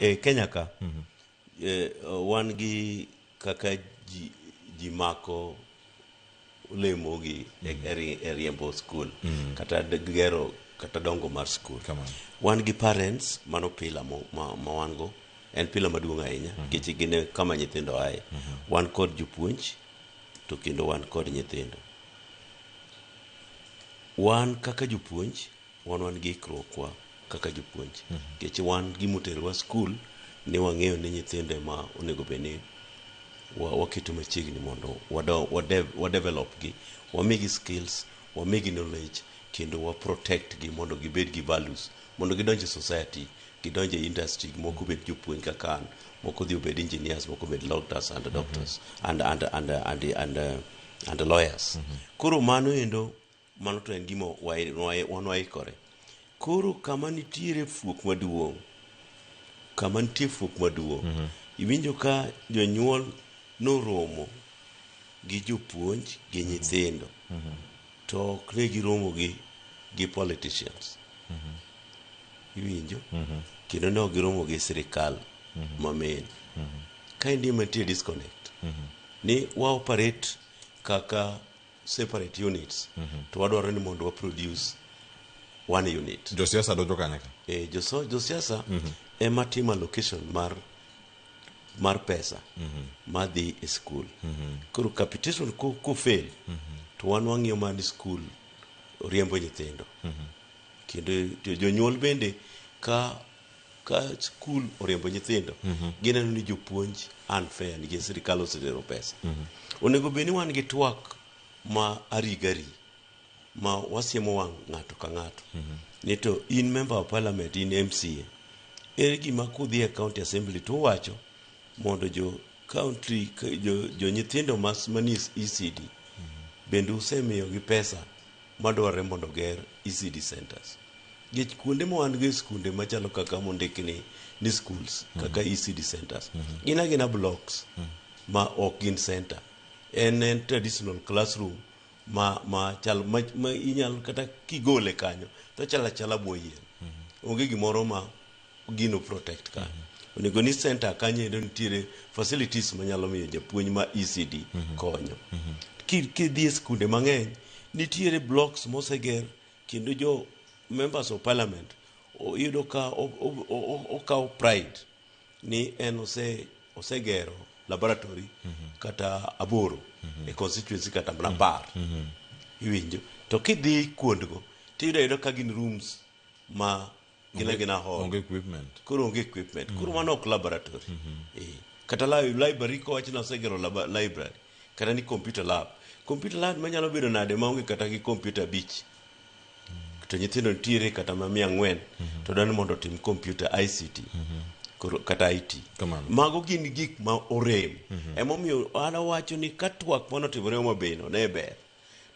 Kenya ka wan gi kaka ji mako olemo gi e riembo skul kata gero kata dongo mar skul. Wan gi parents mano pila ma wan go en pila maduong' ahinya nikech gine kama nyithindo ae. Wan kod jopuonj to kendo wan kod nyithindo. Wan kaka jopuonj wan gi ikruokwa kaka jopuonj nikech wan gimoterowa skul ni wang'eyo ni nyithinde ma onego bedni waketo machiegni mondo wadevelop gi, wamigi skills, wamigi knowledge kendo wa protect gi mondo gibed gi values, mondo gidonje society, gidonje industry, moko bed jopuonj kaka an, moko dhi obed engineers, moko bed doctors and doctors and lawyers. Koro mano endo, mano to en gima wan waikore. Koro kama nitiere fuok maduong', iwinjo ka jonyuol noromo gi jopuonj gi nyithindo, to ok ne giromo gi politicians. Iwinjo? Kendo ne ok giromo gi sirikal mamen. Ka indi mantie disconnect. Ni wa operate kaka separate units, to wadwaro ni mondo wa produce one unit. Josiasa dojo kanyaka. Josiasa ema timo allocation mar pesa madhi e skul. Koro capitation ko fail, to wan wang'iyo mani skul riembo nyithindo. Kendo jonyuol bende ka skul oriembo nyithindo, gineno ni jopuonj unfair nikech sirikal osetero pesa. Onego bed ni wan gi twak ma arigari ma wasiemo wang' ng'ato ka ng'ato. Ni to in member of parliament, in MCA, ere gima kudhi e county assembly to wacho mondo jo nyithindo mani ECD bende usemiyo gi pesa madwarre mondo ger ECD centers. Gich kuonde ma wan gi skunde machalo kaka mondikni ni schools kaka ECD centers, gina blocks ma ok gin center. En traditional classroom ma inyalo kata kigole kanyo to chala boyien. Onge gimoro ma gino protect ka. Onego ni center kanyo endo nitiere facilities manyalo miyo japuonj ma ECD konyo. Kidhi e skunde mang'eny nitiere blocks moseger, kendo jo members of parliament oyudo ka okawo pride ni en osegero laboratory kata 8 e constituency kata mana 10. Iwinjo? To kidhi kuondgo tiyudo ka gin rooms ma gina hall. Onge equipment. Koro onge equipment. Koro mano ok laboratory. Kata library ko wach na osegero library. Kata ni computer lab. Computer lab manyalo bedo nade ma onge kata gi computer 5. To nyithindo nitiere kata ma 400 to dani mondo tim computer ICT. Koro kata IT. Mago gin gik ma orem. Emomiyo an awacho ni katwak manotimore mabeno ne ber.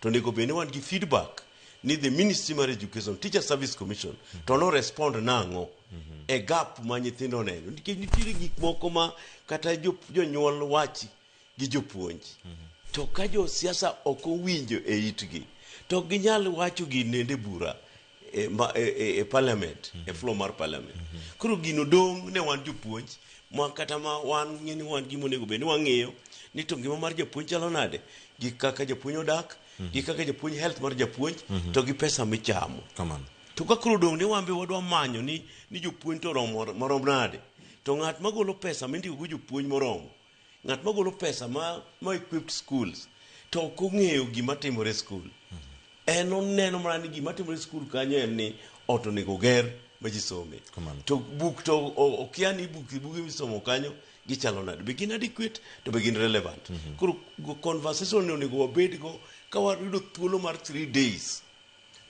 To nego bende wan gi feedback ni the Ministry of Education, Teacher Service Commission, to no respond nango e gap ma nyithindo neno. Nitiere gik moko ma kata jonyuol wachi gi jopuonj. To ka jo siasa ok owinjo e itgi, to ginyal wacho gi nende bura e parliament, e floor mar parliament. Koro gino dong ne wan jopuonj, ma kata ma wan ng'eni wan gimo nego bende wang'iyo ni to ngima mar japuonj chalo nade, gi kaka japuonj odak, gi kaka japuonj health mar japuonj, to gi pesa michamo. To ka koro dong ni wambe wadwa manyo ni jopuonj to marom nade, to ng'at magolo pesa mindiko go jopuonj moromo, ng'at magolo pesa ma equipped schools, to ok ong'eyo gima timore e skul. En oneno mana ni gima timore e skul kanyo en ni ot onego ger ma ji some. To buk to okia ni buge misomo kanyo gichalo nade. Be gin adequate to be gin relevant. Koro conversation onego wabed go ka wayudo thuolo mar 3 days.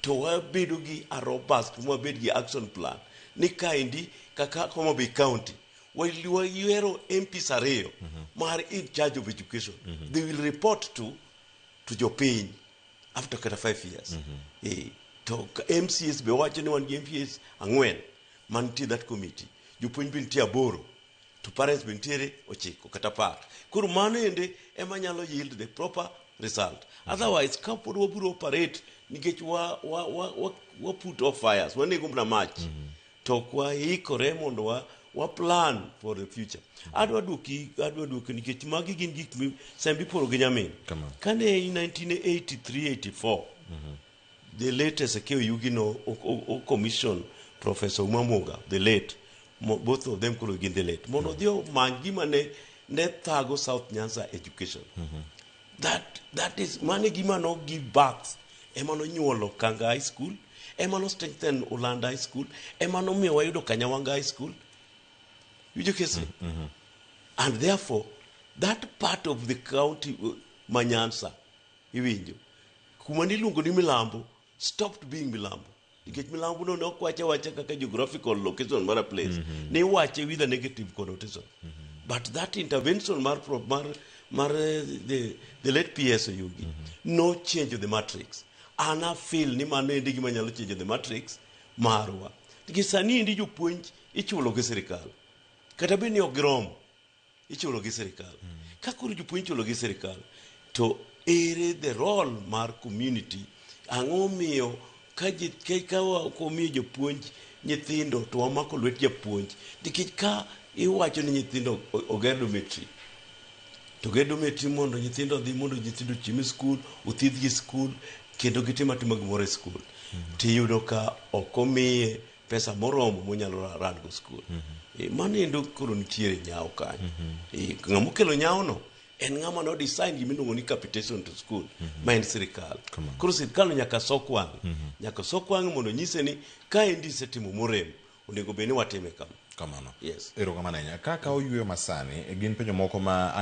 To wabedo gi a robust, wabed gi action plan. Ni kaindi kaka Homa Bay County, wayuero MPs 2 mar in charge of education. They will report to jopiny after kata 5 years. To MCS be wacho ni wan gi MPs 4 man to that committee. Jopuonj be nitie 8, to parents be nitiere 9 kata 10. Koro mano ende ema nyalo yield the proper result. Otherwise, ka pod wabiro operate nikech wa put off fires, wanego mna mach, to kwa ikore mondo wa plan for the future. Adwa duoki nikech magi gin gik sembi poro gi nyamin. Kane in 1983-84, the latest Akello Yugino commission Professor Umamuga, the late, both of them could have the late. Monodio Mangima ne thago South Nyanza education. That is managima no give back. Emano nyuolo Kanga High School, emano strengthen Ulanda High School, emano miwayudo Kanyawanga High School. You just say. And therefore, that part of the county Manyansa, Iwinjo, kumani lungo ni Milambo, stopped being Milambo. Because Milambo no kwacha wacha kaka geographical location mara place. Ne wache with a negative connotation. But that intervention the late PS Yugi, no change of the matrix. Ana feel ni mane ndigi manyalo change the matrix marwa. Because sani ndi ju point ichulo gi serikal. Kata beni ogrom ichulo gi serikal. Kakuru ju point ichulo gi serikal. To ere the role mar community ang'o miyo ka komiyo jopuonj nyithindo to wamako lwet japuonj nikech ka iwacho ni nyithindo oger dormitory to ger dormitory mondo nyithindo dhi mondo nyithindo chime skul uthidh gi skul kendo gitima gimoro e skul tiyudo ka okomiye pesa moromo monyalo ran go skul mano endo koro nitiere nyawo kanyo ng'ama okelo nyawono en ng'ama no design gimiluongo ni capitation to school ma en sirikal. Koro sirikal nyaka sok wang' mondo nyise ni ka endi setimo morem onego bed ni watime kamano. Yes. Erokamano ahinya. Kaka oyueyo masani gin penjo moko ma